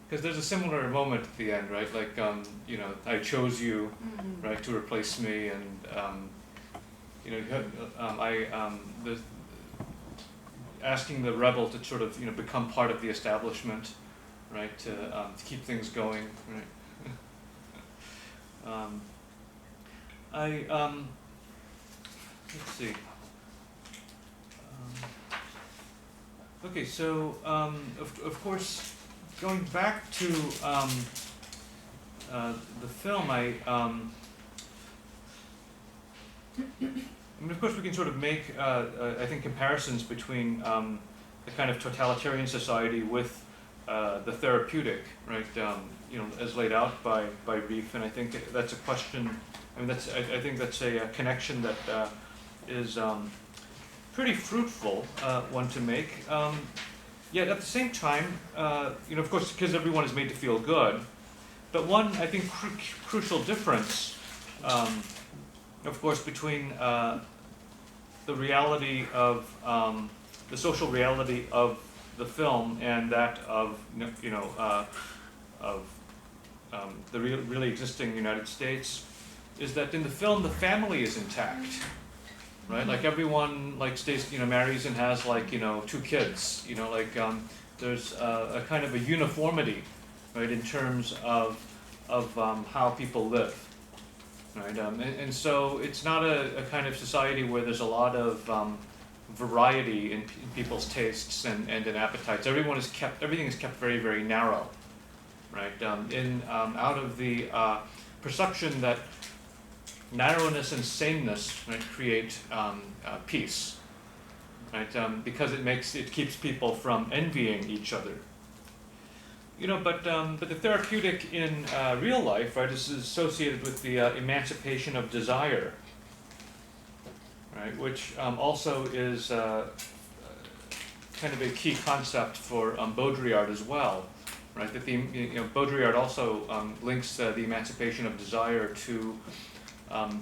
because there's a similar moment at the end, right? Like, I chose you, right, to replace me, and the asking the rebel to sort of become part of the establishment, right, to keep things going, right. Let's see. Okay, so of course, going back to the film, I mean, of course, we can sort of make, I think, comparisons between the kind of totalitarian society with the therapeutic, right? As laid out by Reef, and I think that's a question. I mean, I think that's a connection that is pretty fruitful one to make. Yet at the same time, of course, because everyone is made to feel good, but one, I think, crucial difference, of course, between the reality of the social reality of the film and that of the really existing United States, is that in the film the family is intact, right? Like everyone stays, marries and has 2 kids, there's a kind of a uniformity, right, in terms of how people live, right? And so it's not a kind of society where there's a lot of variety in people's tastes and in appetites. Everything is kept very, very narrow, right? Out of the perception that narrowness and sameness, right, create peace, right? Because it keeps people from envying each other. But the therapeutic in real life, right, is associated with the emancipation of desire, right, which also is kind of a key concept for Baudrillard as well, right? That Baudrillard also links the emancipation of desire to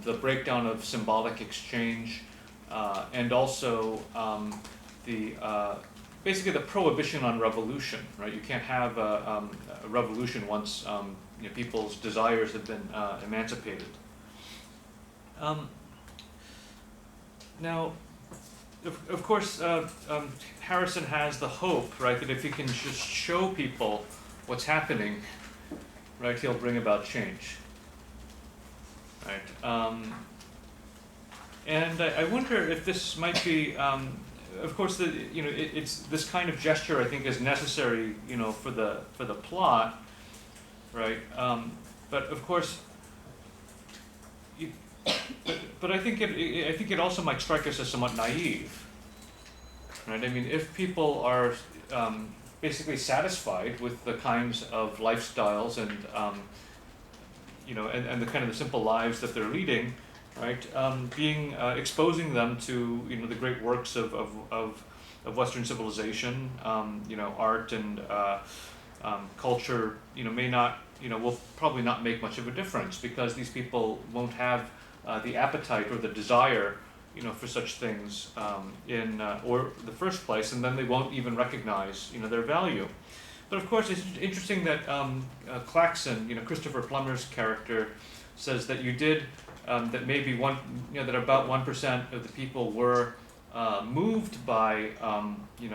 the breakdown of symbolic exchange, and also basically the prohibition on revolution, right? You can't have a revolution once people's desires have been emancipated. Now, of course, Harrison has the hope, right, that if he can just show people what's happening, right, he'll bring about change. Right. And I wonder if this might be, of course, it's this kind of gesture I think is necessary, for the plot, right? But of course, but I think it also might strike us as somewhat naive, right? I mean, if people are basically satisfied with the kinds of lifestyles and and the kind of the simple lives that they're leading, right? Exposing them to the great works of Western civilization, art and culture, may not, will probably not make much of a difference, because these people won't have the appetite or the desire, for such things in or the first place, and then they won't even recognize, their value. But of course, it's interesting that Claxon, Christopher Plummer's character, says that that maybe that about 1% of the people were moved by,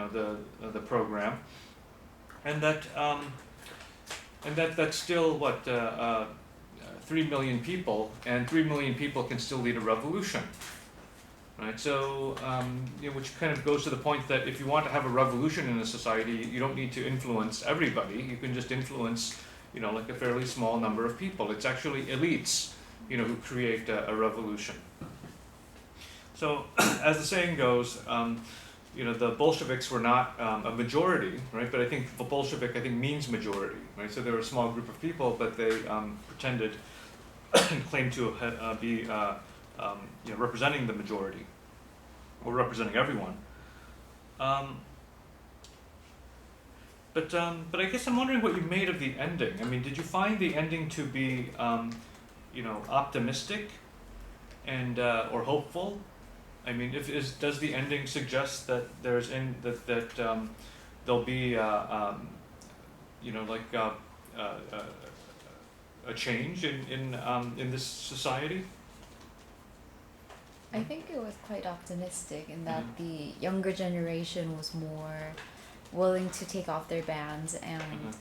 the program, and that's still 3 million people, and 3 million people can still lead a revolution. Right, so which kind of goes to the point that if you want to have a revolution in a society, you don't need to influence everybody. You can just influence, a fairly small number of people. It's actually elites, who create a revolution. So, as the saying goes, the Bolsheviks were not a majority, right? But I think the Bolshevik, means majority, right? So they were a small group of people, but they pretended and claimed to be representing the majority, or representing everyone. But I guess I'm wondering what you made of the ending. I mean, did you find the ending to be, optimistic and or hopeful? I mean, does the ending suggest that there'll be a change in this society? I think it was quite optimistic in that the younger generation was more willing to take off their bands, and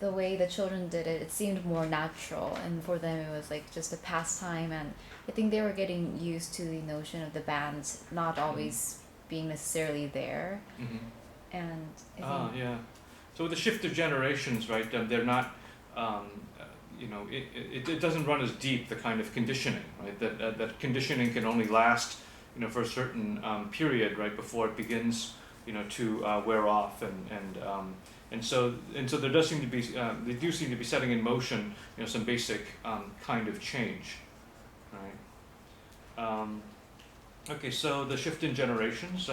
the way the children did it, it seemed more natural, and for them it was like just a pastime, and I think they were getting used to the notion of the bands not always being necessarily there. And I think Yeah. So with the shift of generations, right? They're not, it doesn't run as deep, the kind of conditioning, right? That conditioning can only last, for a certain period, right, before it begins, to wear off, and so there does seem to be, they do seem to be setting in motion, some basic kind of change, right? Okay, so the shift in generations.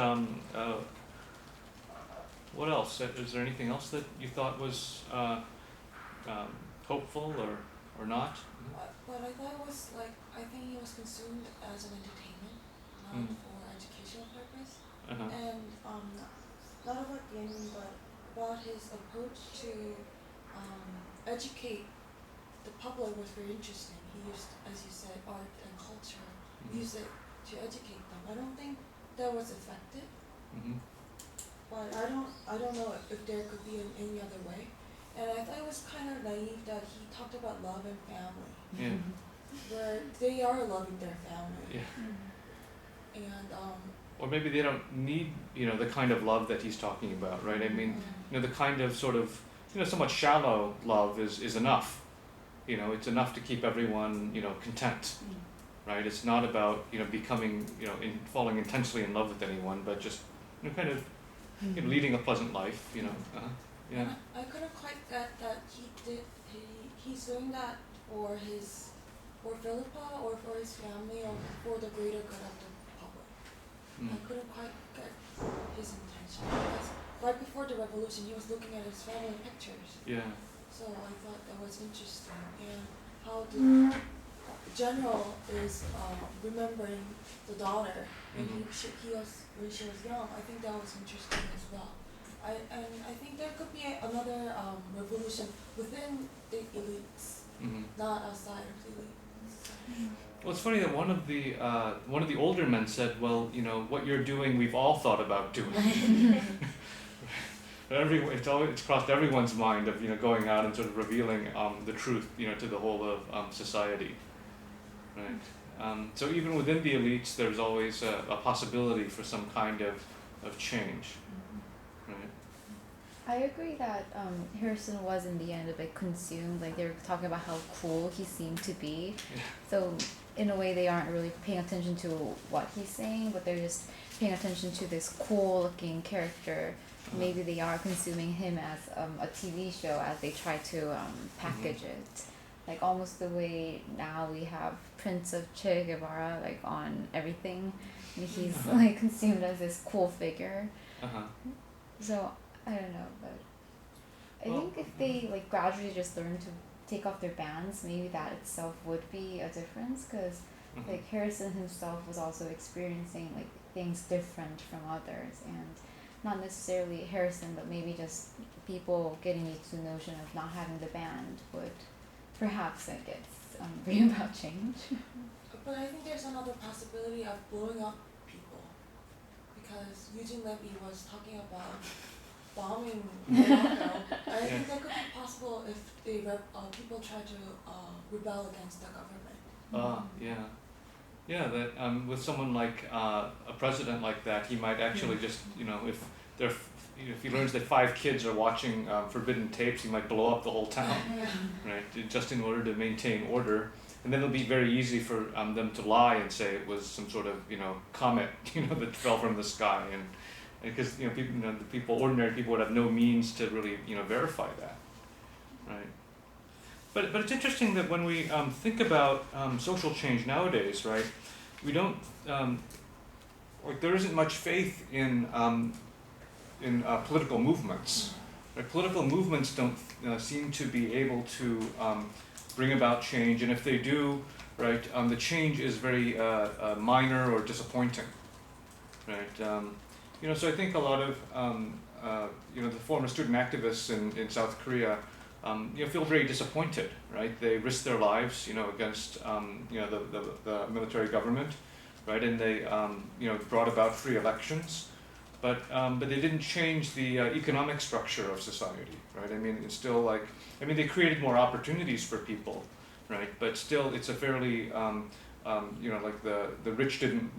What else? Is there anything else that you thought was hopeful or not? What I thought was I think he was consumed as an entertainment, not for educational purpose. And not about gaming, but about his approach to educate the public was very interesting. He used, as you said, art and culture, use it to educate them. I don't think that was effective. But I don't know if there could be any other way. And I thought it was kind of naive that he talked about love and family. Yeah. Where they are loving their family. Yeah. And or maybe they don't need, the kind of love that he's talking about, right? I mean, the kind of sort of, somewhat shallow love is enough. It's enough to keep everyone, content, right? It's not about, becoming, falling intensely in love with anyone, but just, kind of, leading a pleasant life, yeah. I couldn't quite get that he's doing that for Philippa or for his family or for the greater good of the public. I couldn't quite get his intention because right before the revolution he was looking at his family pictures. Yeah. So I thought that was interesting, and how the general is remembering the daughter when she was young. I think that was interesting as well. I think there could be another revolution within the elites, not outside of the elites. Well, it's funny that one of the older men said, "Well, what you're doing, we've all thought about doing." It's crossed everyone's mind of going out and sort of revealing the truth, to the whole of society, right? So even within the elites, there's always a possibility for some kind of change. I agree that Harrison was in the end a bit consumed. Like they were talking about how cool he seemed to be. Yeah. So in a way, they aren't really paying attention to what he's saying, but they're just paying attention to this cool-looking character. Maybe they are consuming him as a TV show as they try to package it. Like almost the way now we have Prince of Che Guevara on everything. And he's consumed as this cool figure. So I don't know, but I think if they gradually just learn to take off their bands, maybe that itself would be a difference, because Harrison himself was also experiencing things different from others, and not necessarily Harrison, but maybe just people getting used to the notion of not having the band would perhaps bring about change. But I think there's another possibility of blowing up people, because Eugene Levy was talking about bombing Morocco. I think that could be possible if people try to rebel against the government. Yeah. That with someone like a president like that, he might actually just if he learns that 5 kids are watching forbidden tapes, he might blow up the whole town, right? Just in order to maintain order. And then it'll be very easy for them to lie and say it was some sort of comet that fell from the sky, and because ordinary people would have no means to really verify that, right? But it's interesting that when we think about social change nowadays, right, we don't there isn't much faith in political movements. Right? Political movements don't seem to be able to bring about change, and if they do, right, the change is very minor or disappointing, right? So I think a lot of the former student activists in South Korea, feel very disappointed, right? They risk their lives, against, the military government, right? And they, brought about free elections, but they didn't change the economic structure of society, right? I mean, it's still like, they created more opportunities for people, right? But still, it's a fairly, like the rich didn't,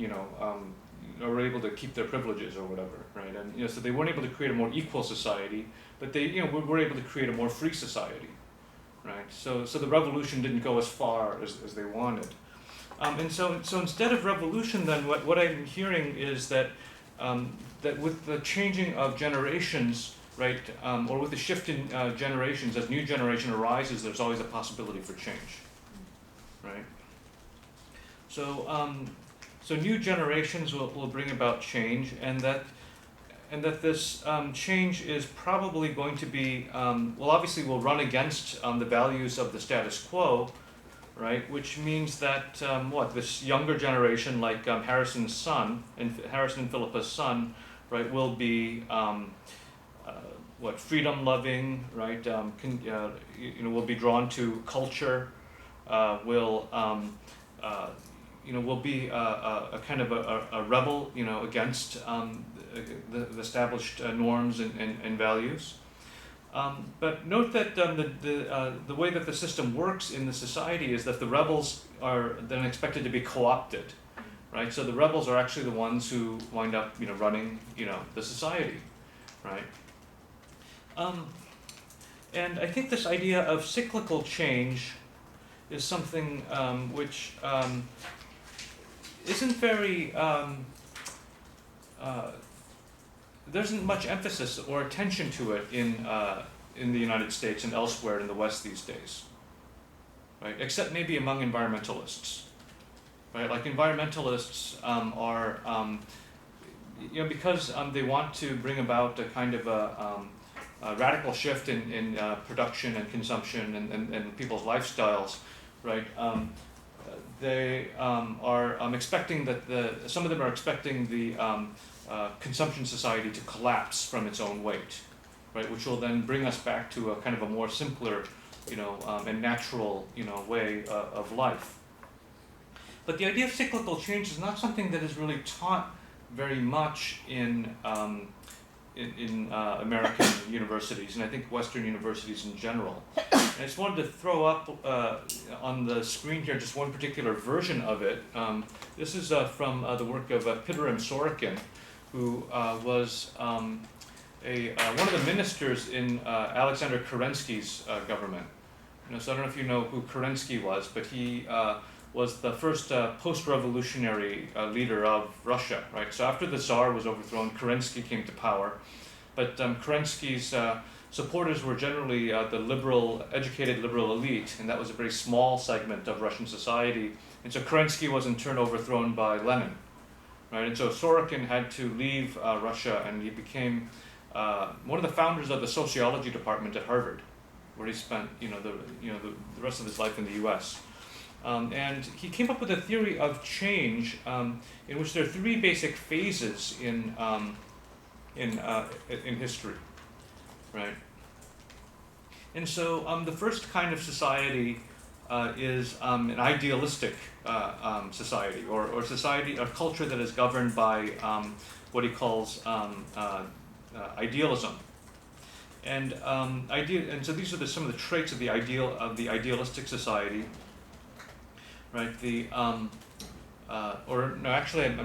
were able to keep their privileges or whatever, right? And so they weren't able to create a more equal society, but they, were able to create a more free society, right? So the revolution didn't go as far as they wanted. And so instead of revolution, then what I'm hearing is that that with the changing of generations, right, or with the shift in generations, as new generation arises, there's always a possibility for change, right? So new generations will bring about change, and that this change is probably going to be, obviously will run against the values of the status quo, right? Which means that this younger generation, like Harrison and Philippa's son, right, will be freedom loving, right? Will be drawn to culture, will be a kind of a rebel, against the established norms and values. But note that the way that the system works in the society is that the rebels are then expected to be co-opted, right? So the rebels are actually the ones who wind up, running, the society, right? And I think this idea of cyclical change is something which isn't very, there isn't much emphasis or attention to it in the United States and elsewhere in the West these days, right? Except maybe among environmentalists, right? Like environmentalists are, because they want to bring about a kind of a radical shift in production and consumption and people's lifestyles, right? They are expecting that some of them are expecting the consumption society to collapse from its own weight, right? Which will then bring us back to a kind of a more simpler, and natural, way of life. But the idea of cyclical change is not something that is really taught very much in American universities, and I think Western universities in general. And I just wanted to throw up on the screen here just one particular version of it. This is from the work of Peter Sorokin, who was one of the ministers in Alexander Kerensky's government. So I don't know if you know who Kerensky was, but he was the first post-revolutionary leader of Russia, right? So after the Tsar was overthrown, Kerensky came to power, but Kerensky's supporters were generally the educated liberal elite, and that was a very small segment of Russian society. And so Kerensky was in turn overthrown by Lenin, right? And so Sorokin had to leave Russia, and he became one of the founders of the sociology department at Harvard, where he spent the rest of his life in the U.S. And he came up with a theory of change in which there are three basic phases in history, right? And so the first kind of society is an idealistic society, or society, a culture that is governed by what he calls idealism. And so these are some of the traits of the idealistic society, right? I'm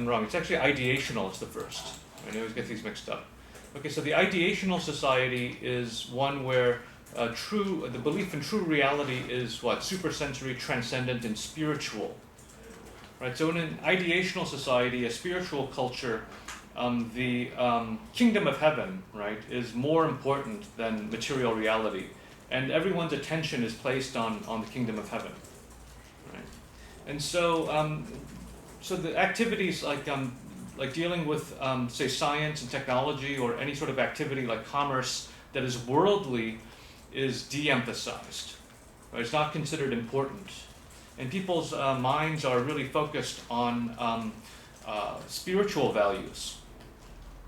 wrong. It's actually ideational. It's the first. I always get these mixed up. Okay, so the ideational society is one where the belief in true reality is supersensory, transcendent, and spiritual. Right. So in an ideational society, a spiritual culture, the kingdom of heaven, right, is more important than material reality, and everyone's attention is placed on the kingdom of heaven. Right. And so so the activities like dealing with say science and technology, or any sort of activity like commerce that is worldly, is de-emphasized. Right? It's not considered important, and people's minds are really focused on spiritual values.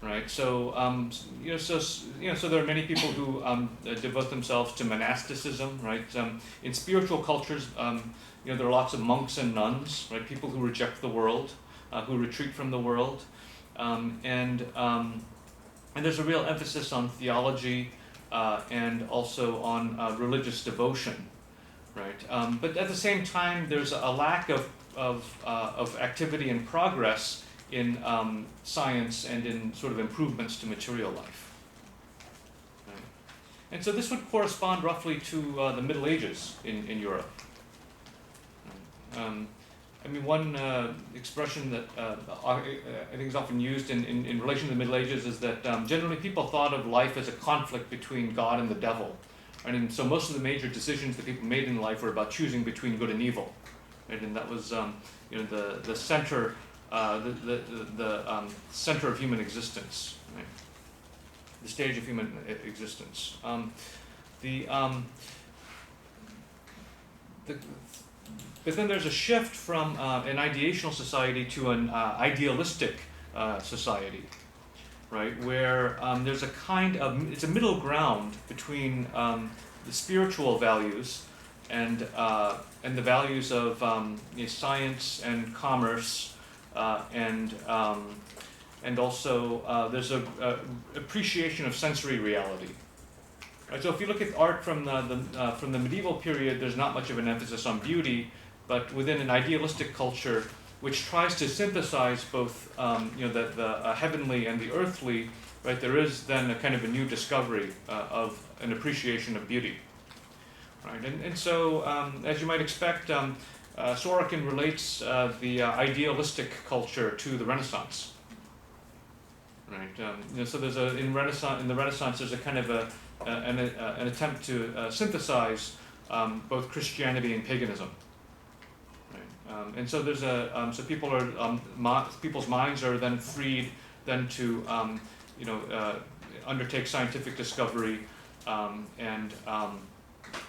right? So so there are many people who devote themselves to monasticism, right? In spiritual cultures, there are lots of monks and nuns, right? People who reject the world, who retreat from the world, and there's a real emphasis on theology and also on religious devotion, right? But at the same time, there's a lack of activity and progress in science and in sort of improvements to material life. Right? And so this would correspond roughly to the Middle Ages in Europe. I mean, one expression that I think is often used in relation to the Middle Ages is that generally people thought of life as a conflict between God and the devil. Right? And so most of the major decisions that people made in life were about choosing between good and evil. Right? And that was the center center of human existence, right? The stage of human existence. But then there's a shift from an ideational society to an idealistic society, right? Where there's a kind of, it's a middle ground between the spiritual values and the values of science and commerce, and also there's a appreciation of sensory reality. Right, so if you look at art from the medieval period, there's not much of an emphasis on beauty, but within an idealistic culture, which tries to synthesize both the heavenly and the earthly, right? There is then a kind of a new discovery of an appreciation of beauty, right? And so, as you might expect, Sorokin relates the idealistic culture to the Renaissance, right? So there's in the Renaissance, there's a kind of an attempt to synthesize both Christianity and paganism. Right? And so there's so people are people's minds are then freed then to undertake scientific discovery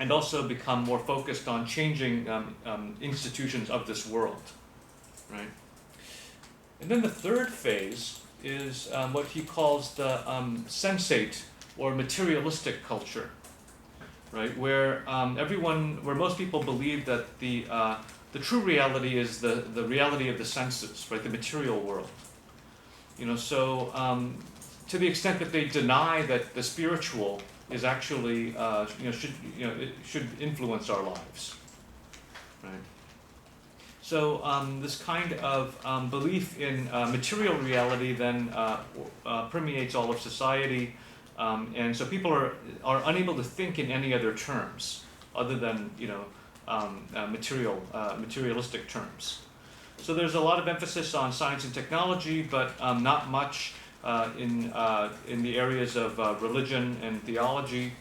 and also become more focused on changing institutions of this world, right? And then the third phase is what he calls the sensate or materialistic culture, right? Where where most people believe that the true reality is the reality of the senses, right? The material world. So to the extent that they deny that the spiritual is actually it should influence our lives, right? So this kind of belief in material reality then permeates all of society, and so people are unable to think in any other terms other than materialistic terms. So there's a lot of emphasis on science and technology, but not much in the areas of religion and theology.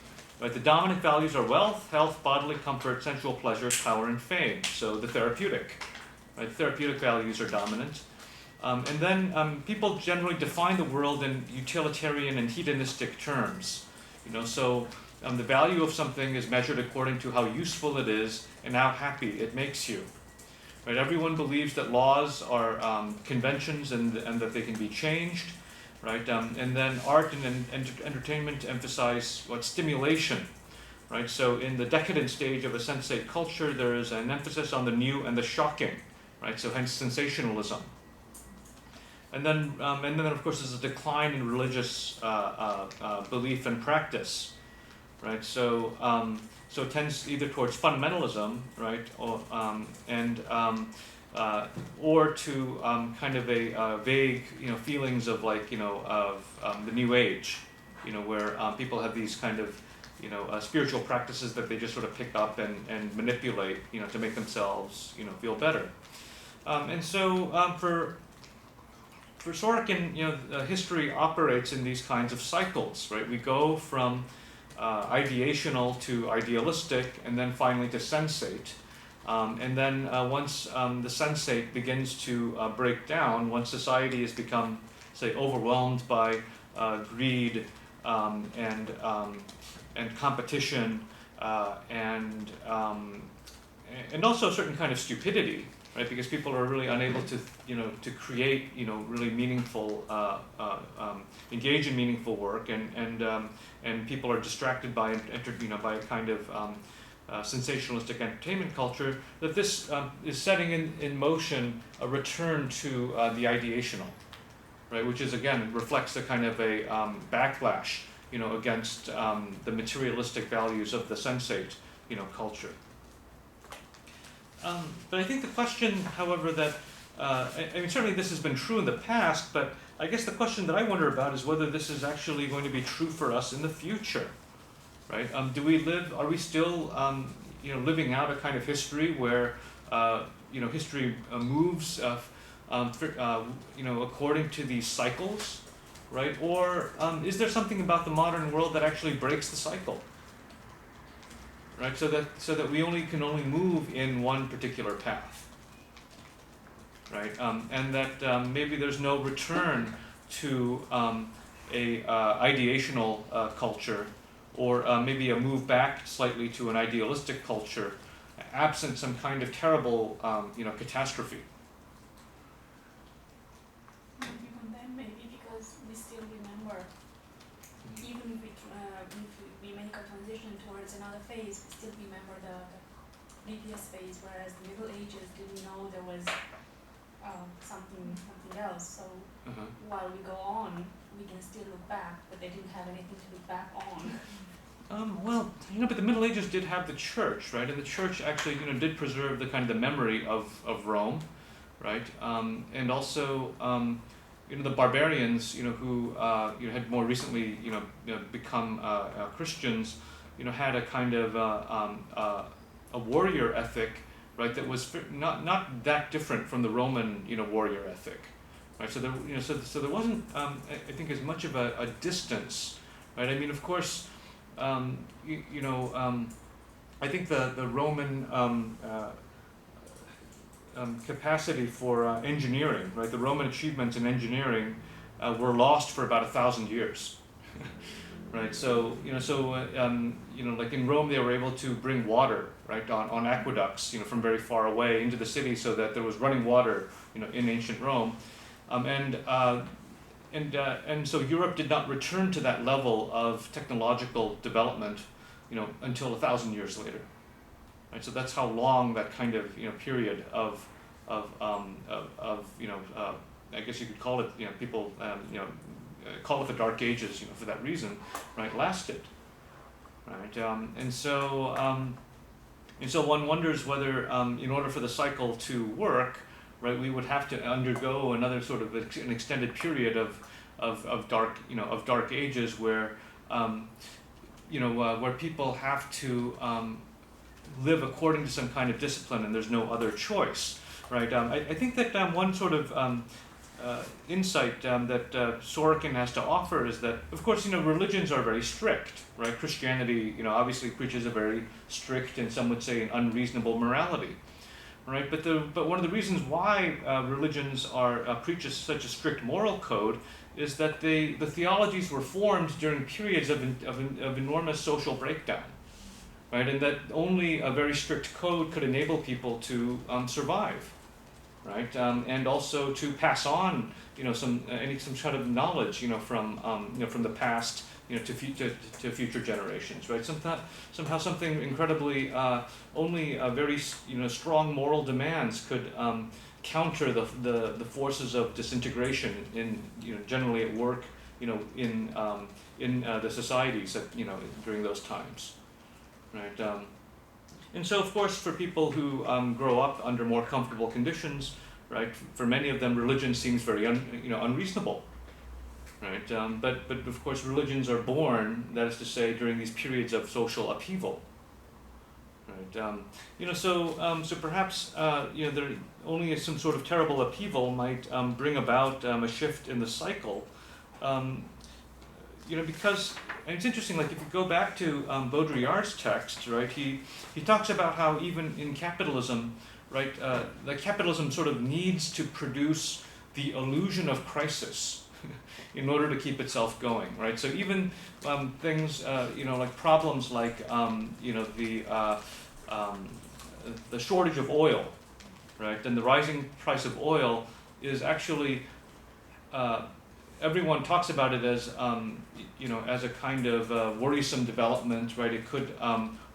Right? The dominant values are wealth, health, bodily comfort, sensual pleasures, power, and fame. So the therapeutic, right? Therapeutic values are dominant. And then people generally define the world in utilitarian and hedonistic terms. So the value of something is measured according to how useful it is and how happy it makes you. Right? Everyone believes that laws are conventions and that they can be changed. Right? And then art and entertainment emphasize stimulation. Right? So in the decadent stage of a sensate culture, there is an emphasis on the new and the shocking. Right? So hence sensationalism. And then of course there's a decline in religious belief and practice. Right? So it tends either towards fundamentalism, right, or to kind of a vague, feelings of the New Age, where people have these kind of, spiritual practices that they just sort of pick up and manipulate, to make themselves, feel better. And so for Sorokin, history operates in these kinds of cycles, right? We go from ideational to idealistic, and then finally to sensate. And then once the sensate begins to break down, once society has become, say, overwhelmed by greed and competition and also a certain kind of stupidity, right? Because people are really unable to, to create, really meaningful, engage in meaningful work, and people are distracted by, by a kind of sensationalistic entertainment culture. That this is setting in motion a return to the ideational, right? Which is again reflects a kind of a backlash, against the materialistic values of the sensate, culture. But I think the question, however, that I mean, certainly this has been true in the past, but I guess the question that I wonder about is whether this is actually going to be true for us in the future, right? Are we still, living out a kind of history where, history moves, according to these cycles, right? Or is there something about the modern world that actually breaks the cycle? Right, so that we can only move in one particular path, right, and that maybe there's no return to a ideational culture, or maybe a move back slightly to an idealistic culture, absent some kind of terrible, catastrophe. Even then, maybe because we still remember, even if we make a transition towards another phase, we still remember the previous phase, whereas the Middle Ages didn't know there was something else. So while we go on, we can still look back, but they didn't have anything to look back on. Well, but the Middle Ages did have the church, right? And the church actually, did preserve the kind of the memory of Rome, right? And also, the barbarians, who had more recently, become Christians, had a kind of a warrior ethic, right? That was not that different from the Roman, warrior ethic, right? So there, so there wasn't, I think, as much of a distance, right? I mean, of course, I think the Roman capacity for engineering, right? The Roman achievements in engineering were lost for about 1,000 years, right? So like in Rome, they were able to bring water, right, on aqueducts, from very far away into the city, so that there was running water, in ancient Rome, and so Europe did not return to that level of technological development, until 1,000 years later. Right, so that's how long that kind of period of I guess you could call it, people call it the Dark Ages, for that reason, right, lasted, right, and so one wonders whether in order for the cycle to work, right, we would have to undergo another sort of an extended period of dark ages where where people have to live according to some kind of discipline, and there's no other choice, right? I think that one sort of insight that Sorokin has to offer is that, of course, religions are very strict, right? Christianity, obviously preaches a very strict, and some would say an unreasonable morality, right? But one of the reasons why religions preach such a strict moral code is that the theologies were formed during periods of enormous social breakdown, right? And that only a very strict code could enable people to survive, right? And also to pass on, some kind of knowledge, from the past, to future generations, right? Somehow something incredibly only very strong moral demands could counter the forces of disintegration in generally at work in the societies that during those times, right? And so, of course, for people who grow up under more comfortable conditions, right, for many of them, religion seems very unreasonable, right? But of course, religions are born, that is to say, during these periods of social upheaval, right? So perhaps there only some sort of terrible upheaval might bring about a shift in the cycle, because. And it's interesting, like if you go back to Baudrillard's text, right, he talks about how even in capitalism, right, like capitalism sort of needs to produce the illusion of crisis in order to keep itself going, right? So even things, like problems like, the shortage of oil, right? And the rising price of oil is actually, everyone talks about it as, as a kind of worrisome development, right? It could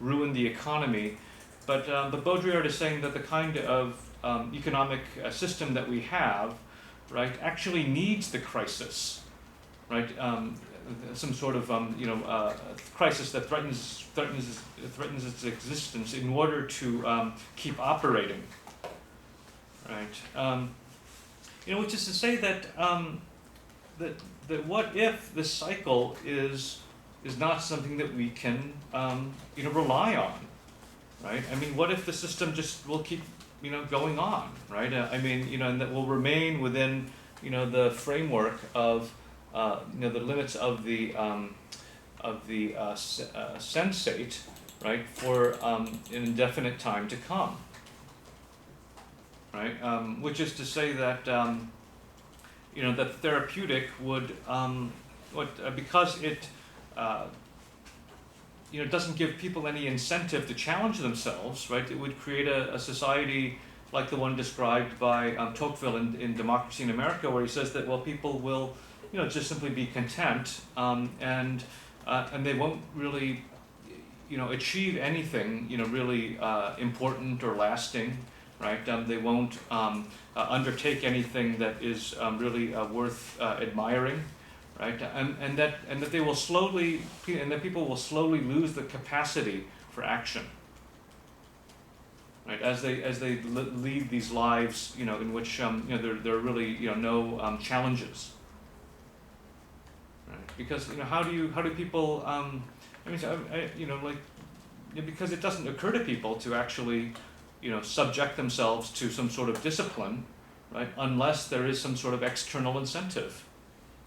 ruin the economy. But Baudrillard is saying that the kind of economic system that we have, right, actually needs the crisis, right? Some sort of crisis that threatens its existence in order to keep operating, right? Which is to say that that what if this cycle is not something that we can rely on, right? I mean, what if the system just will keep going on, right? And that will remain within the framework of the limits of the sensate, right, for an indefinite time to come, right? Which is to say that that therapeutic would because it doesn't give people any incentive to challenge themselves, right? It would create a society like the one described by Tocqueville in Democracy in America, where he says that, well, people will just simply be content, and they won't really achieve anything really important or lasting, right? They won't undertake anything that is really worth admiring, right? And that they will slowly, and that people will slowly lose the capacity for action, right? As they lead these lives, in which there are really no challenges, right? Because how do people because it doesn't occur to people to actually subject themselves to some sort of discipline, right? Unless there is some sort of external incentive,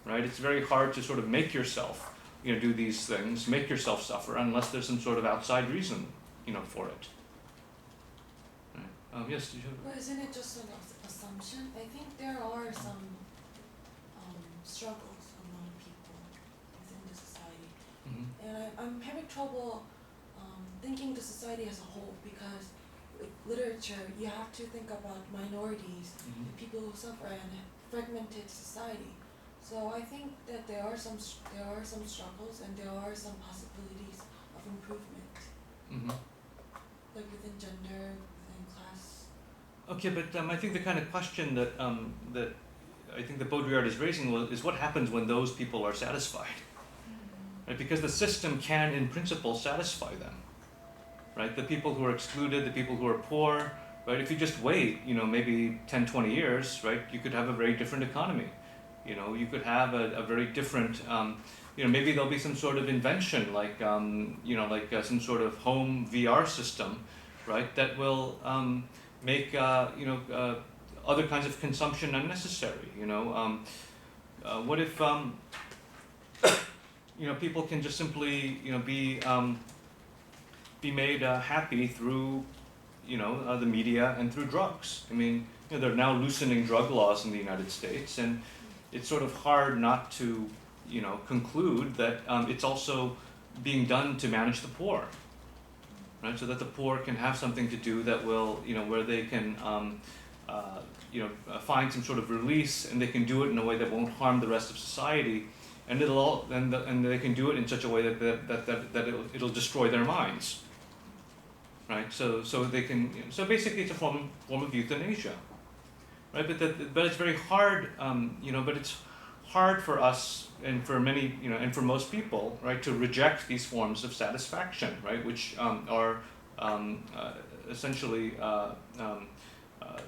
right? It's very hard to sort of make yourself, do these things, make yourself suffer, unless there's some sort of outside reason, for it. Right? Yes. Did you have... But isn't it just an assumption? I think there are some struggles among people within the society, and I'm having trouble thinking the society as a whole, because with literature you have to think about minorities, the people who suffer, and fragmented society. So I think that there are some struggles, and there are some possibilities of improvement, like within gender, within class. Okay, but I think the kind of question that that I think that Baudrillard is raising is what happens when those people are satisfied, right? Because the system can, in principle, satisfy them, right? The people who are excluded, the people who are poor, right? If you just wait, maybe 10, 20 years, right, you could have a very different economy. You could have a very different, maybe there'll be some sort of invention, like, some sort of home VR system, right, that will make, other kinds of consumption unnecessary, what if, people can just simply, be made happy through, the media and through drugs. I mean, they're now loosening drug laws in the United States, and it's sort of hard not to, conclude that it's also being done to manage the poor, right? So that the poor can have something to do that will, where they can, find some sort of release, and they can do it in a way that won't harm the rest of society, and and they can do it in such a way that it'll destroy their minds, right? So they can. So basically, it's a form of euthanasia. Right, but it's very hard, but it's hard for us and for many, and for most people, right, to reject these forms of satisfaction, right, which are essentially,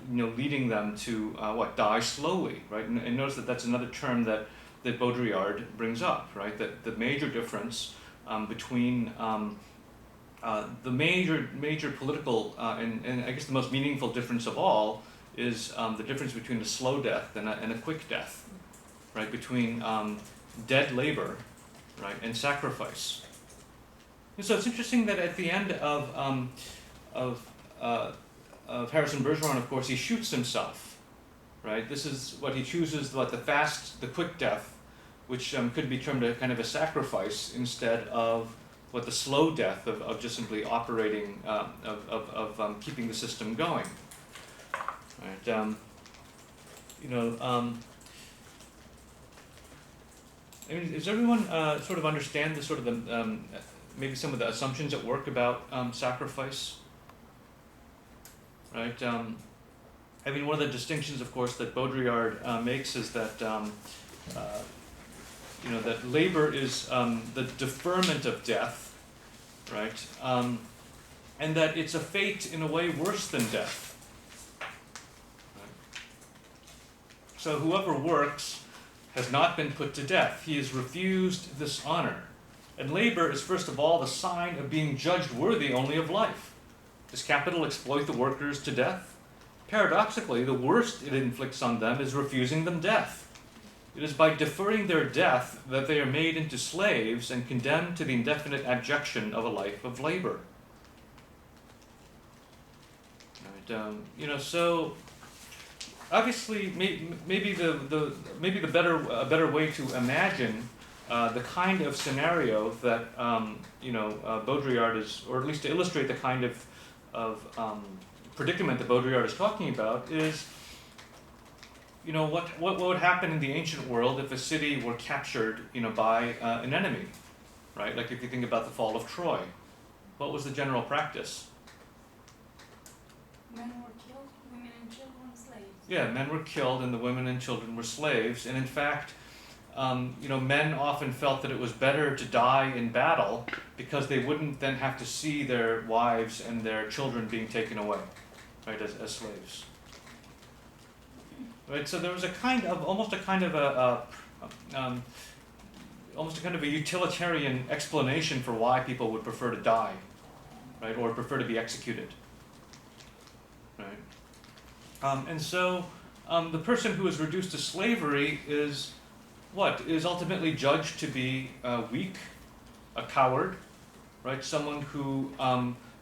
leading them to die slowly, right, and notice that that's another term that Baudrillard brings up, right, that the major difference between the major political and I guess the most meaningful difference of all is the difference between a slow death and a quick death, right? Between dead labor, right, and sacrifice. And so it's interesting that at the end of Harrison Bergeron, of course, he shoots himself, right? This is what he chooses, the quick death, which could be termed a kind of a sacrifice, instead of the slow death of just simply operating, of keeping the system going. Right? You know, I mean, does everyone sort of understand the sort of the maybe some of the assumptions at work about sacrifice? Right. I mean, one of the distinctions, of course, that Baudrillard makes is that you know, that labor is the deferment of death, right? And that it's a fate in a way worse than death. Right? So whoever works has not been put to death. He is refused this honor. And labor is first of all the sign of being judged worthy only of life. Does capital exploit the workers to death? Paradoxically, the worst it inflicts on them is refusing them death. It is by deferring their death that they are made into slaves and condemned to the indefinite abjection of a life of labor. Right, you know, so obviously, maybe a better way to imagine the kind of scenario that you know, Baudrillard is, or at least to illustrate the kind of predicament that Baudrillard is talking about is, you know, what would happen in the ancient world if a city were captured, you know, by an enemy, right? Like if you think about the fall of Troy, what was the general practice? Men were killed, women and children were slaves. Yeah, men were killed and the women and children were slaves. And in fact, you know, men often felt that it was better to die in battle because they wouldn't then have to see their wives and their children being taken away, right, as slaves. Right, so there was a kind of, almost a kind of a utilitarian explanation for why people would prefer to die, right, or prefer to be executed. Right? And so the person who is reduced to slavery is what? Is ultimately judged to be weak, a coward, right? Someone who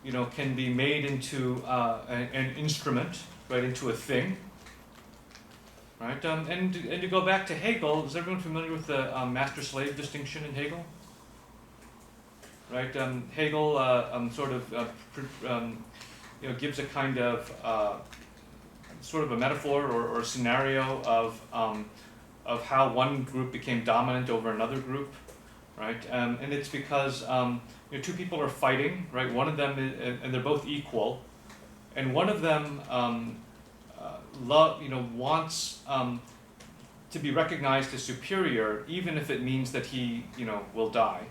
you know, can be made into an instrument, right, into a thing. Right? And to go back to Hegel, is everyone familiar with the master-slave distinction in Hegel? Right? Hegel sort of you know, gives a kind of sort of a metaphor or a scenario of how one group became dominant over another group, right? And it's because you know, two people are fighting, right? One of them and they're both equal, and one of them you know, wants to be recognized as superior, even if it means that he, you know, will die,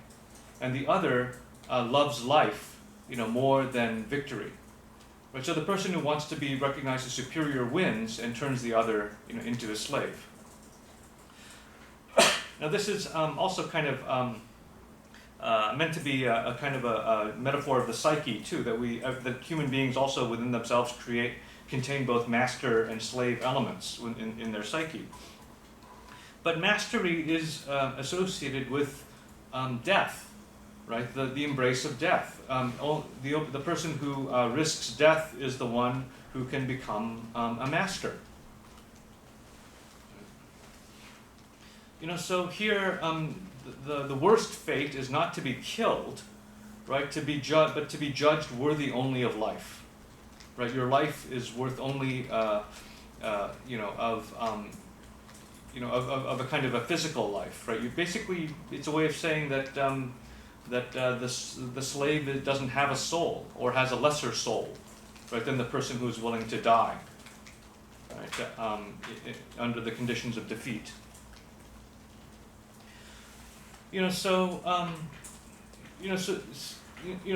and the other loves life, you know, more than victory. Right? So the person who wants to be recognized as superior wins and turns the other, you know, into a slave. Now this is also kind of meant to be a kind of a metaphor of the psyche too, that human beings also within themselves contain both master and slave elements in their psyche. But mastery is associated with death, right? The embrace of death. The person who risks death is the one who can become a master. You know, so here the worst fate is not to be killed, right? But to be judged worthy only of life. Right, your life is worth only, you know, of a kind of a physical life, right? You basically, it's a way of saying that the slave doesn't have a soul or has a lesser soul, right, than the person who is willing to die, right, under the conditions of defeat. You know, so you know,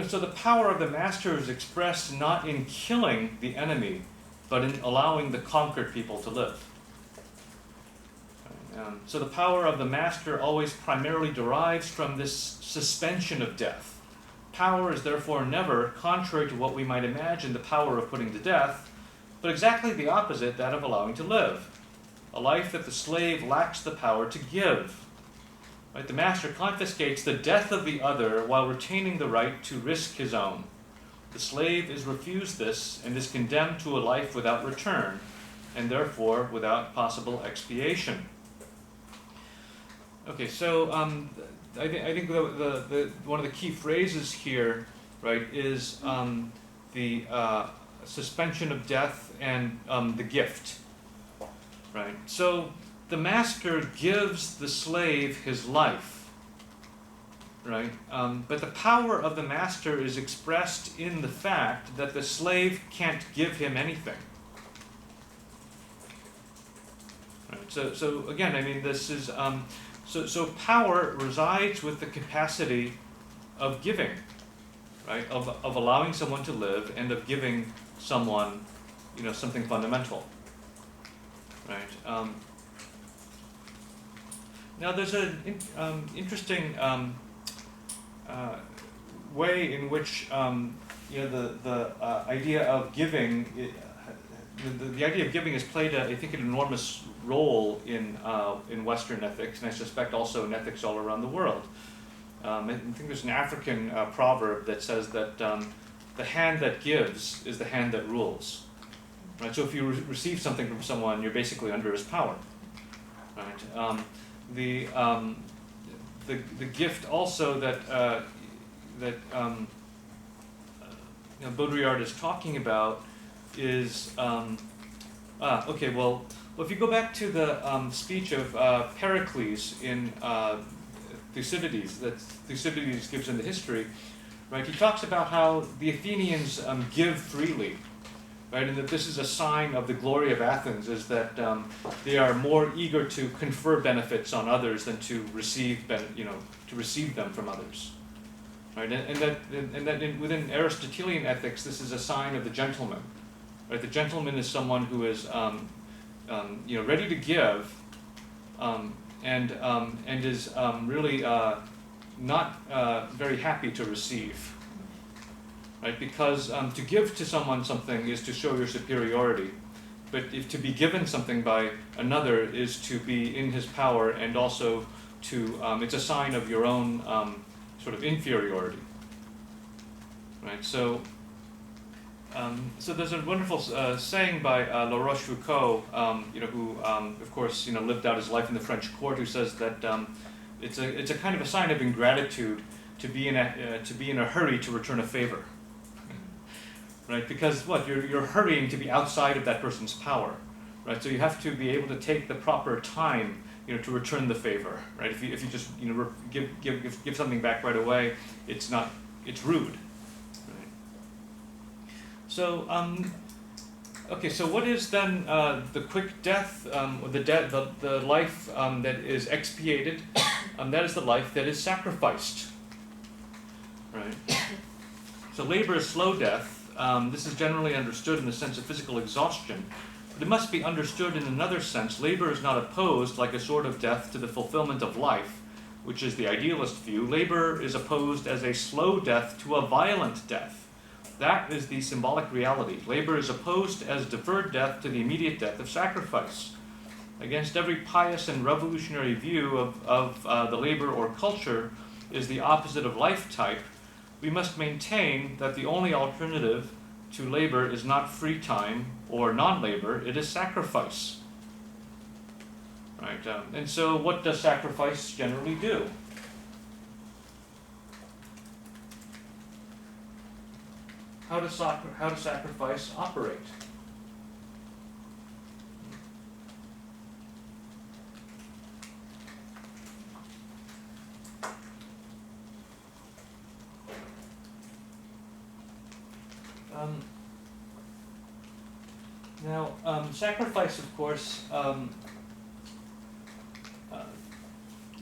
so the power of the master is expressed not in killing the enemy, but in allowing the conquered people to live. So the power of the master always primarily derives from this suspension of death. Power is therefore never, contrary to what we might imagine, the power of putting to death, but exactly the opposite, that of allowing to live. A life that the slave lacks the power to give. Right? The master confiscates the death of the other while retaining the right to risk his own. The slave is refused this and is condemned to a life without return, and therefore without possible expiation. Okay, so I think the one of the key phrases here, right, is suspension of death, and the gift. Right? So the master gives the slave his life. Right? But the power of the master is expressed in the fact that the slave can't give him anything. Right? So again, I mean, this is so power resides with the capacity of giving, right? Of allowing someone to live and of giving someone, something fundamental, right? Now there's an interesting way in which the idea of giving, the idea of giving has played, I think, an enormous role in Western ethics, and I suspect also in ethics all around the world. I think there's an African proverb that says that the hand that gives is the hand that rules. Right? So if you receive something from someone, you're basically under his power. Right? The gift also that Baudrillard is talking about is okay. Well, if you go back to the speech of Pericles in Thucydides, that Thucydides gives in the history, right? He talks about how the Athenians give freely, right? And that this is a sign of the glory of Athens, is that they are more eager to confer benefits on others than to receive, to receive them from others, right? And that within Aristotelian ethics, this is a sign of the gentleman, right? The gentleman is someone who is ready to give, and is really not very happy to receive, right? Because to give to someone something is to show your superiority, but if to be given something by another is to be in his power, and also to it's a sign of your own sort of inferiority, right? So there's a wonderful saying by La Rochefoucauld, who of course lived out his life in the French court, who says that it's a kind of a sign of ingratitude to be in a hurry to return a favor, right? Because you're hurrying to be outside of that person's power, right? So you have to be able to take the proper time, to return the favor, right? If you just give something back right away, it's rude. So, okay. So, what is then the quick death, or the life that is expiated? That is the life that is sacrificed, right? So, labor is slow death. This is generally understood in the sense of physical exhaustion, but it must be understood in another sense. Labor is not opposed, like a sort of death, to the fulfillment of life, which is the idealist view. Labor is opposed as a slow death to a violent death. That is the symbolic reality. Labor is opposed as deferred death to the immediate death of sacrifice. Against every pious and revolutionary view of the labor or culture is the opposite of life type, we must maintain that the only alternative to labor is not free time or non-labor, it is sacrifice. Right? And so what does sacrifice generally do? How does sacrifice operate? Sacrifice, of course,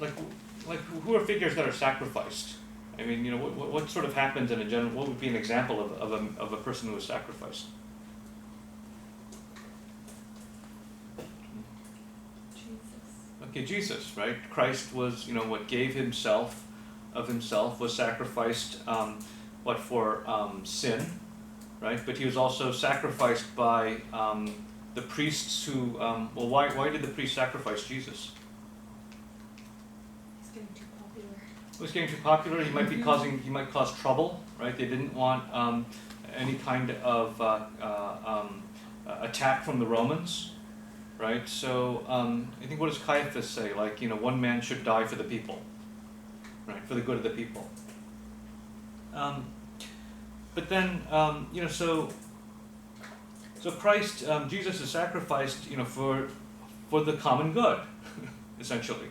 like who are figures that are sacrificed? I mean, what sort of happens in a general? What would be an example of a person who is sacrificed? Jesus. Okay, Jesus, right? Christ was, what gave himself of himself, was sacrificed, for sin, right? But he was also sacrificed by the priests who. Why did the priests sacrifice Jesus? Was getting too popular. He might cause trouble, right? They didn't want any kind of attack from the Romans, right? So I think, what does Caiaphas say? Like, one man should die for the people, right? For the good of the people. But then, so So Christ, Jesus is sacrificed, for the common good, essentially,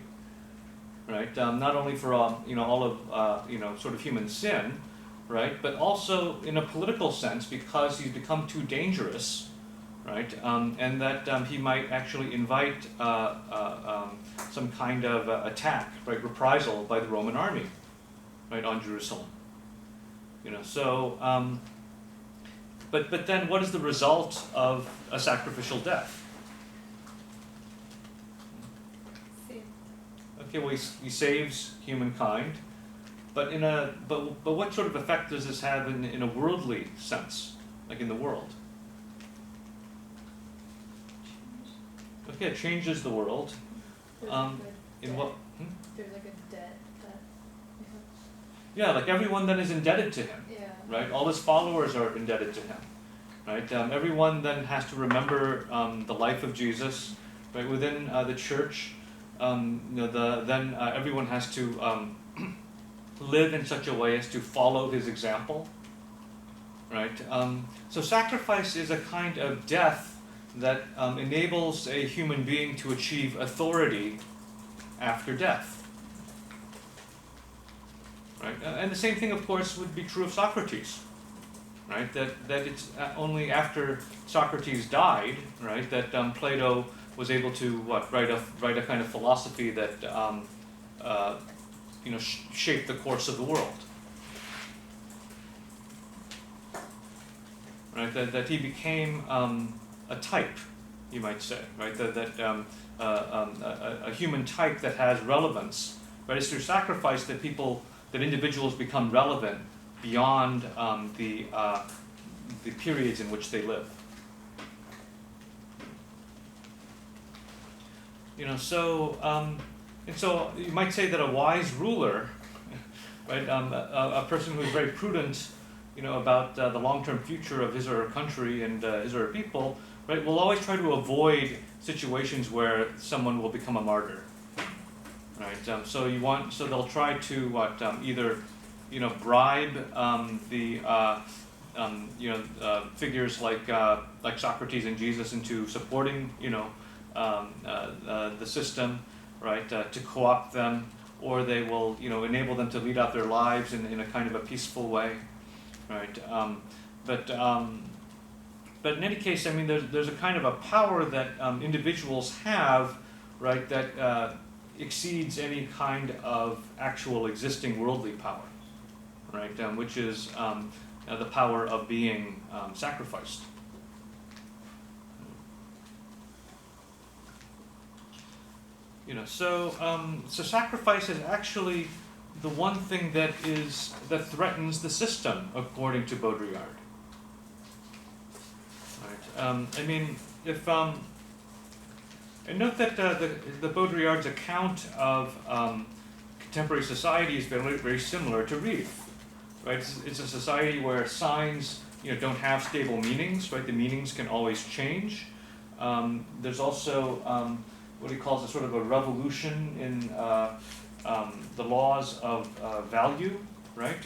right? Not only for all of sort of human sin, right? But also in a political sense because he's become too dangerous, right? And that he might actually invite some kind of attack, right? Reprisal by the Roman army, right, on Jerusalem. So. But then what is the result of a sacrificial death? Okay, well he saves humankind, but what sort of effect does this have in a worldly sense, like in the world? Okay, it changes the world. In what? There's like a debt that. Yeah, like everyone then is indebted to him. Yeah. Right, all his followers are indebted to him. Right, everyone then has to remember the life of Jesus. Right, within the church, everyone has to live in such a way as to follow his example. Right, so sacrifice is a kind of death that enables a human being to achieve authority after death. Right? And the same thing, of course, would be true of Socrates, right? That it's only after Socrates died, right, that Plato was able to write a kind of philosophy that shaped the course of the world. Right? That he became a type, you might say, right? A human type that has relevance. Right? It's through sacrifice that individuals become relevant beyond the periods in which they live. So you might say that a wise ruler, right, a person who is very prudent, about the long-term future of his or her country and his or her people, right, will always try to avoid situations where someone will become a martyr. Right, so they'll try to either bribe figures like Socrates and Jesus into supporting the system, right, to co-opt them, or they will enable them to lead out their lives in a kind of a peaceful way, right? But in any case, I mean, there's a kind of a power that individuals have, right, that exceeds any kind of actual existing worldly power, right? Which is the power of being sacrificed. So sacrifice is actually the one thing that threatens the system, according to Baudrillard. Right? I mean, if and note that the Baudrillard's account of contemporary society is very, very similar to Reef. Right? It's a society where signs don't have stable meanings. Right? The meanings can always change. There's also what he calls a sort of a revolution in the laws of value. Right?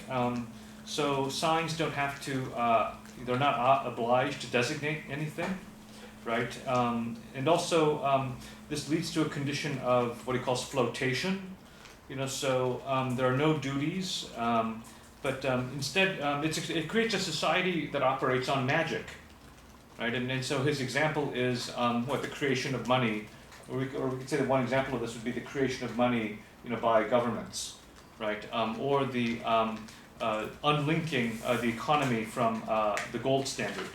So signs don't have to. They're not obliged to designate anything. Right, and also this leads to a condition of what he calls flotation. So there are no duties, but instead it creates a society that operates on magic, right? And so his example is the creation of money, or we could say that one example of this would be the creation of money, by governments, right? Or the unlinking the economy from the gold standard.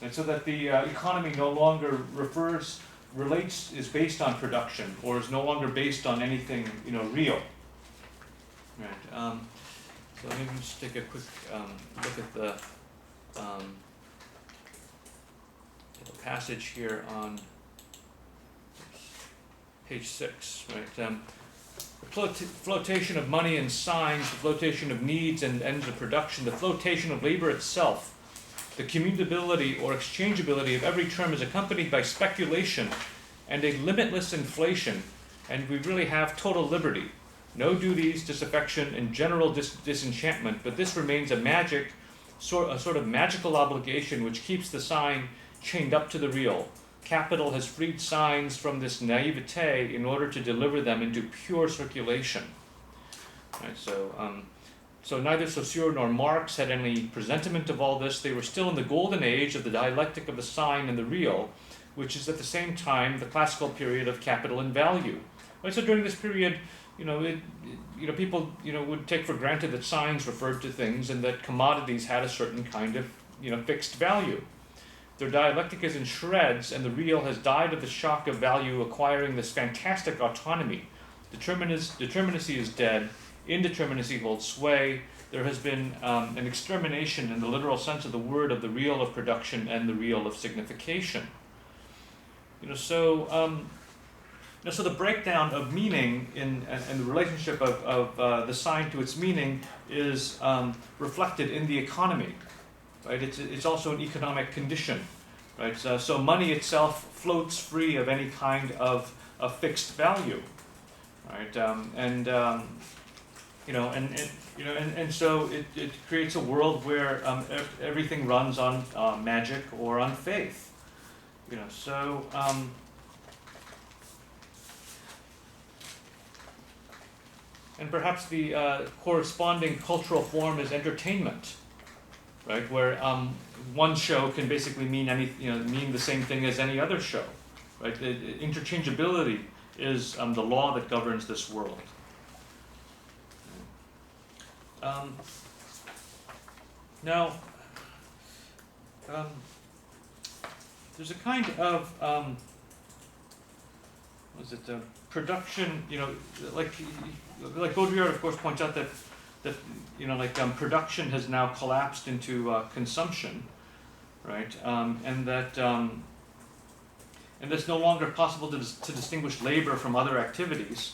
And so that the economy no longer is based on production, or is no longer based on anything, real. Right. So let me just take a quick look at the passage here on page 6. Right. The flotation of money and signs, the flotation of needs and ends of production, the flotation of labor itself. The commutability or exchangeability of every term is accompanied by speculation and a limitless inflation, and we really have total liberty. No duties, disaffection, and general disenchantment, but this remains a magic a sort of magical obligation which keeps the sign chained up to the real. Capital has freed signs from this naivete in order to deliver them into pure circulation. Right, so neither Saussure nor Marx had any presentiment of all this. They were still in the golden age of the dialectic of the sign and the real, which is at the same time the classical period of capital and value. Right, so during this period, people would take for granted that signs referred to things and that commodities had a certain kind of fixed value. Their dialectic is in shreds, and the real has died of the shock of value acquiring this fantastic autonomy. Determinacy is dead. Indeterminacy holds sway. There has been an extermination in the literal sense of the word of the real of production and the real of signification. So the breakdown of meaning and the relationship of the sign to its meaning is reflected in the economy. Right? It's also an economic condition. Right? So money itself floats free of any kind of fixed value. Right? So it creates a world where everything runs on magic or on faith. And perhaps the corresponding cultural form is entertainment, right? Where one show can basically mean mean the same thing as any other show, right? Interchangeability is the law that governs this world. There's a kind of production, like Baudrillard of course points out that production has now collapsed into consumption, right? And it's no longer possible to distinguish labor from other activities,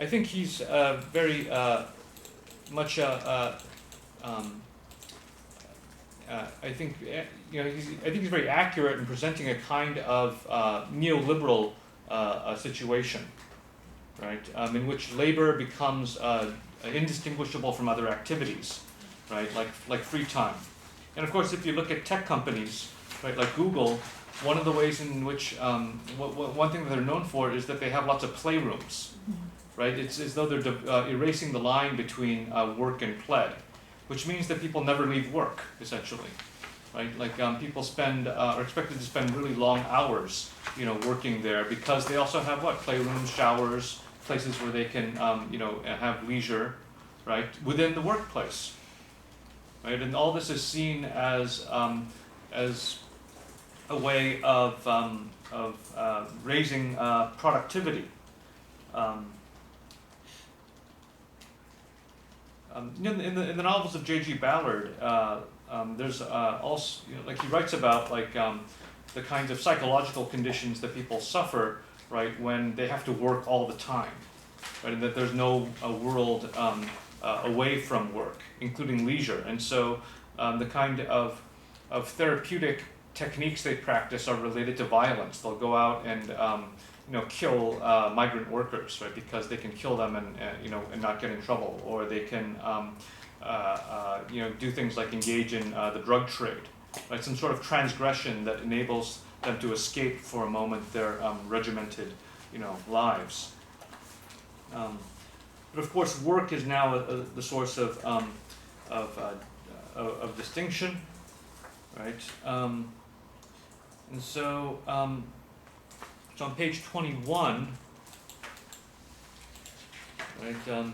I think he's very much I think he's very accurate in presenting a kind of neoliberal situation, right? In which labor becomes indistinguishable from other activities, right? Like free time. And of course, if you look at tech companies, right, like Google, one of the ways in which one thing that they're known for is that they have lots of playrooms, right? It's as though they're erasing the line between work and play, which means that people never leave work, essentially, right? People are expected to spend really long hours, working there because they also have playrooms, showers, places where they can, have leisure, right, within the workplace, right? And all this is seen as a way of raising productivity. In the novels of J.G. Ballard, there's also, he writes about the kinds of psychological conditions that people suffer, right, when they have to work all the time, right, and that there's no world away from work, including leisure. And so the kind of therapeutic techniques they practice are related to violence. They'll go out and kill migrant workers, right? Because they can kill them and not get in trouble, or they can do things like engage in the drug trade, right? Some sort of transgression that enables them to escape for a moment their regimented, lives. But of course, work is now the source of distinction, right? And so. So on page 21, right, it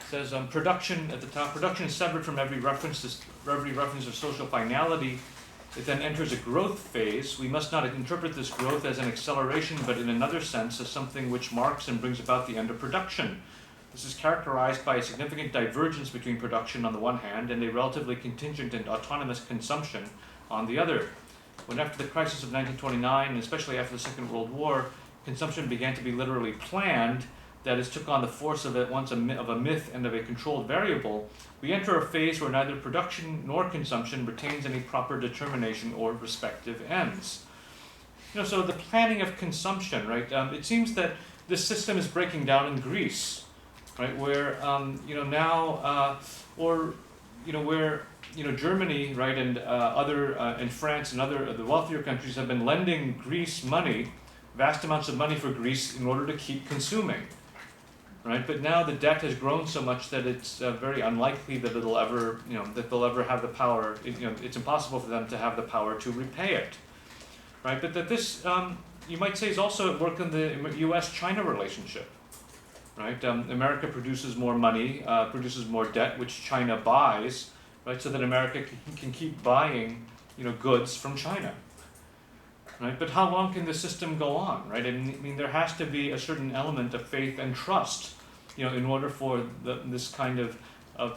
says production at the top. Production is severed from every reference to social finality. It then enters a growth phase. We must not interpret this growth as an acceleration, but in another sense as something which marks and brings about the end of production. This is characterized by a significant divergence between production on the one hand and a relatively contingent and autonomous consumption on the other. When after the crisis of 1929, and especially after the Second World War, consumption began to be literally planned, that is, took on the force of at once of a myth and of a controlled variable, we enter a phase where neither production nor consumption retains any proper determination or respective ends. So the planning of consumption, right? It seems that this system is breaking down in Greece, right? Where now or where Germany, right, and and France and other the wealthier countries have been lending Greece money, vast amounts of money for Greece in order to keep consuming, right? But now the debt has grown so much that it's very unlikely that it'll ever, that they'll ever have the power. It's impossible for them to have the power to repay it, right? But that this, you might say, is also at work in the U.S.-China relationship, right? America produces more money, produces more debt, which China buys, right? So that America can keep buying, goods from China. Right? But how long can the system go on, right? I mean, there has to be a certain element of faith and trust, in order for this kind of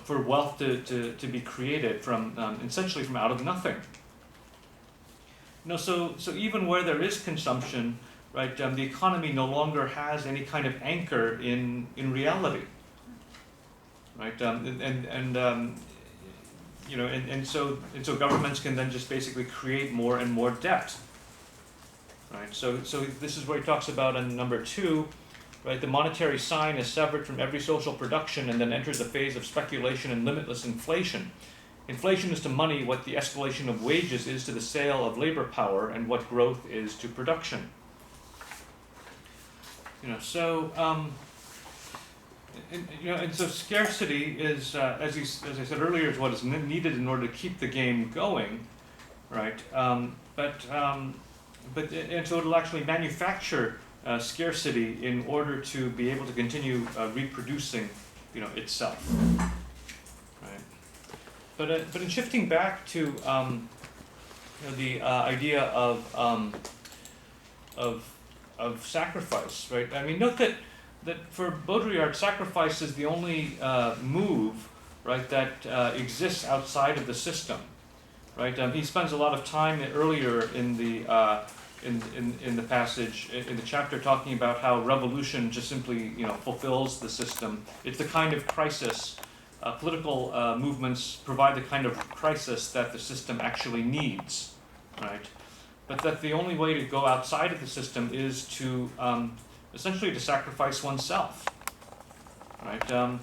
for wealth to be created from essentially from out of nothing. So even where there is consumption, right, the economy no longer has any kind of anchor in reality, right? So governments can then just basically create more and more debt. Right, so this is where he talks about in number 2, right? The monetary sign is severed from every social production and then enters a phase of speculation and limitless inflation. Inflation is to money what the escalation of wages is to the sale of labor power and what growth is to production. So scarcity is, as I said earlier, is what is needed in order to keep the game going, right? And so it'll actually manufacture scarcity in order to be able to continue reproducing, itself. Right. But in shifting back to the idea of sacrifice, right? I mean, note that for Baudrillard, sacrifice is the only move, right, that exists outside of the system. Right, he spends a lot of time earlier in the passage in the chapter talking about how revolution just simply fulfills the system. It's the kind of crisis. Political movements provide the kind of crisis that the system actually needs, right? But that the only way to go outside of the system is to essentially to sacrifice oneself, right?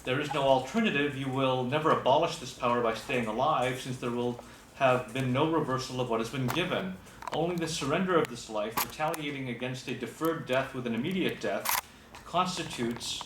There is no alternative. You will never abolish this power by staying alive, since there will have been no reversal of what has been given. Only the surrender of this life, retaliating against a deferred death with an immediate death, constitutes